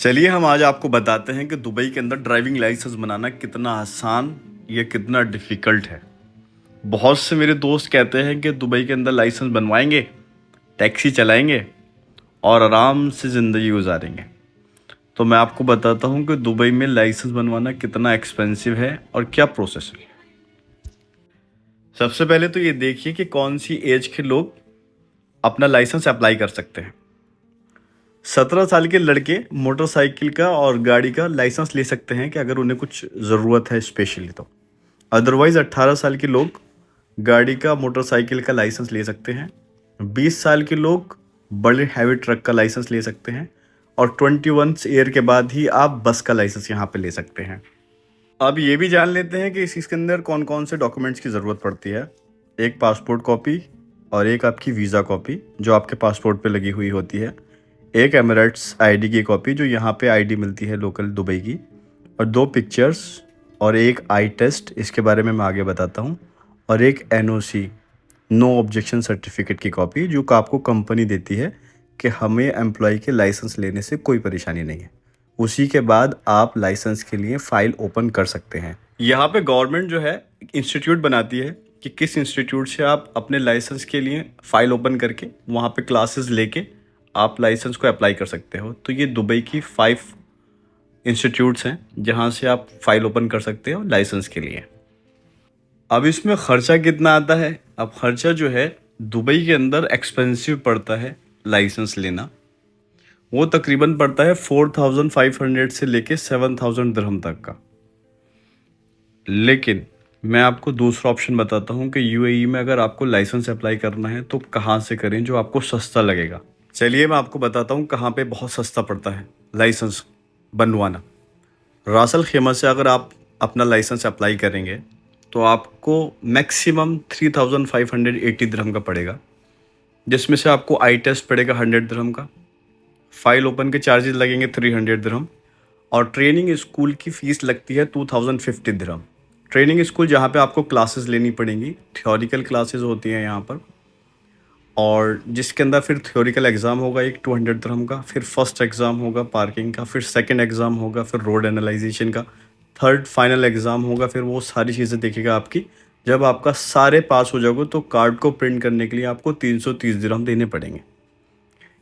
चलिए हम आज आपको बताते हैं कि दुबई के अंदर ड्राइविंग लाइसेंस बनाना कितना आसान या कितना डिफ़िकल्ट है। बहुत से मेरे दोस्त कहते हैं कि दुबई के अंदर लाइसेंस बनवाएंगे, टैक्सी चलाएंगे और आराम से ज़िंदगी गुजारेंगे। तो मैं आपको बताता हूं कि दुबई में लाइसेंस बनवाना कितना एक्सपेंसिव है और क्या प्रोसेस है। सबसे पहले तो ये देखिए कि कौन सी एज के लोग अपना लाइसेंस अप्लाई कर सकते हैं। 17 साल के लड़के मोटरसाइकिल का और गाड़ी का लाइसेंस ले सकते हैं कि अगर उन्हें कुछ ज़रूरत है स्पेशली तो। अदरवाइज़ 18 साल के लोग गाड़ी का मोटरसाइकिल का लाइसेंस ले सकते हैं। 20 साल के लोग बड़े हैवी ट्रक का लाइसेंस ले सकते हैं और 21 ईयर के बाद ही आप बस का लाइसेंस यहाँ पे ले सकते हैं। अब ये भी जान लेते हैं कि इसके अंदर कौन कौन से डॉक्यूमेंट्स की ज़रूरत पड़ती है। एक पासपोर्ट कॉपी और एक आपकी वीज़ा कॉपी जो आपके पासपोर्ट पे लगी हुई होती है। एक एमिरेट्स आईडी की कॉपी जो यहाँ पे आईडी मिलती है लोकल दुबई की, और 2 पिक्चर्स और एक आई टेस्ट, इसके बारे में मैं आगे बताता हूँ, और एक एनओसी नो ऑब्जेक्शन सर्टिफिकेट की कॉपी जो आपको कंपनी देती है कि हमें एम्प्लॉय के लाइसेंस लेने से कोई परेशानी नहीं है। उसी के बाद आप लाइसेंस के लिए फ़ाइल ओपन कर सकते हैं। यहाँ पे गवर्नमेंट जो है इंस्टीट्यूट बनाती है कि किस इंस्टीट्यूट से आप अपने लाइसेंस के लिए फ़ाइल ओपन करके वहाँ पे क्लासेस लेके आप लाइसेंस को अप्लाई कर सकते हो। तो ये दुबई की 5 इंस्टीट्यूट्स हैं जहाँ से आप फाइल ओपन कर सकते हो लाइसेंस के लिए। अब इसमें ख़र्चा कितना आता है? अब ख़र्चा जो है दुबई के अंदर एक्सपेंसिव पड़ता है लाइसेंस लेना। वो तकरीबन पड़ता है 4500 से लेके 7000 दिरहम तक का। लेकिन मैं आपको दूसरा ऑप्शन बताता हूँ कि यूएई में अगर आपको लाइसेंस अप्लाई करना है तो कहाँ से करें जो आपको सस्ता लगेगा। चलिए मैं आपको बताता हूँ कहाँ पे बहुत सस्ता पड़ता है लाइसेंस बनवाना। रास अल खैमा से अगर आप अपना लाइसेंस अप्लाई करेंगे तो आपको मैक्सिमम 3580 दिरहम का पड़ेगा, जिसमें से आपको आई टेस्ट पड़ेगा 100 दिरहम का, फ़ाइल ओपन के चार्जेस लगेंगे 300 दिरहम, और ट्रेनिंग स्कूल की फ़ीस लगती है 2050 दिरहम। ट्रेनिंग स्कूल जहाँ पे आपको क्लासेस लेनी पड़ेंगी, थ्योरिकल क्लासेस होती हैं यहाँ पर, और जिसके अंदर फिर थ्योरिकल एग्ज़ाम होगा एक 200 दिरहम का, फिर फर्स्ट एग्ज़ाम होगा पार्किंग का, फिर सेकंड एग्ज़ाम होगा, फिर रोड एनालाइजेशन का, थर्ड फाइनल एग्ज़ाम होगा। फिर वो सारी चीज़ें देखेगा आपकी। जब आपका सारे पास हो जाओगे तो कार्ड को प्रिंट करने के लिए आपको 330 दिरहम देने पड़ेंगे।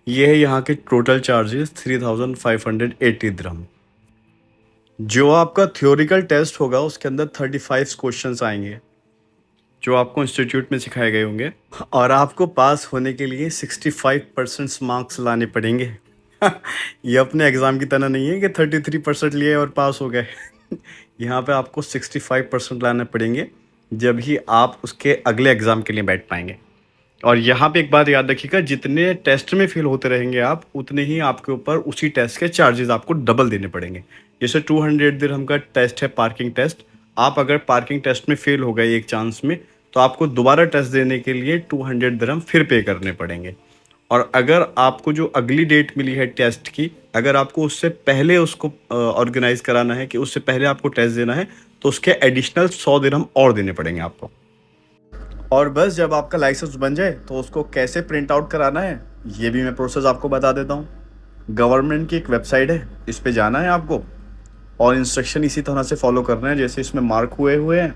ये है यहाँ के टोटल चार्जेस 3580 दिरहम। जो आपका थ्योरिकल टेस्ट होगा उसके अंदर 35 क्वेश्चंस आएंगे जो आपको इंस्टीट्यूट में सिखाए गए होंगे, और आपको पास होने के लिए 65% मार्क्स लाने पड़ेंगे। ये अपने एग्ज़ाम की तरह नहीं है कि 33% लिए और पास हो गए। यहाँ पे आपको 65% लाने पड़ेंगे, जब ही आप उसके अगले एग्ज़ाम के लिए बैठ पाएंगे। और यहाँ पे एक बात याद रखिएगा, जितने टेस्ट में फेल होते रहेंगे आप, उतने ही आपके ऊपर उसी टेस्ट के चार्जेस आपको डबल देने पड़ेंगे। जैसे 200 दिरहम का टेस्ट है पार्किंग टेस्ट, आप अगर पार्किंग टेस्ट में फेल हो गए एक चांस में तो आपको दोबारा टेस्ट देने के लिए 200 दिरहम फिर पे करने पड़ेंगे। और अगर आपको जो अगली डेट मिली है टेस्ट की, अगर आपको उससे पहले उसको ऑर्गेनाइज कराना है कि उससे पहले आपको टेस्ट देना है, तो उसके एडिशनल 100 दिरहम और देने पड़ेंगे आपको। और बस जब आपका लाइसेंस बन जाए तो उसको कैसे प्रिंट आउट कराना है ये भी मैं प्रोसेस आपको बता देता हूँ। गवर्नमेंट की एक वेबसाइट है, इस पे जाना है आपको और इंस्ट्रक्शन इसी तरह से फॉलो करना है जैसे इसमें मार्क हुए हैं।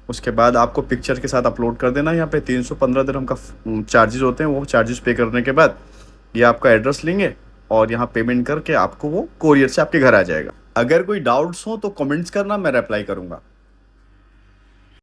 उसके बाद आपको पिक्चर के साथ अपलोड कर देना है। यहाँ पे 315 दिरहम का चार्जेस होते हैं। वो चार्जेस पे करने के बाद ये आपका एड्रेस लेंगे और यहाँ पेमेंट करके आपको वो कोरियर से आपके घर आ जाएगा। अगर कोई डाउट्स हो तो कमेंट्स करना, मैं रिप्लाई करूँगा।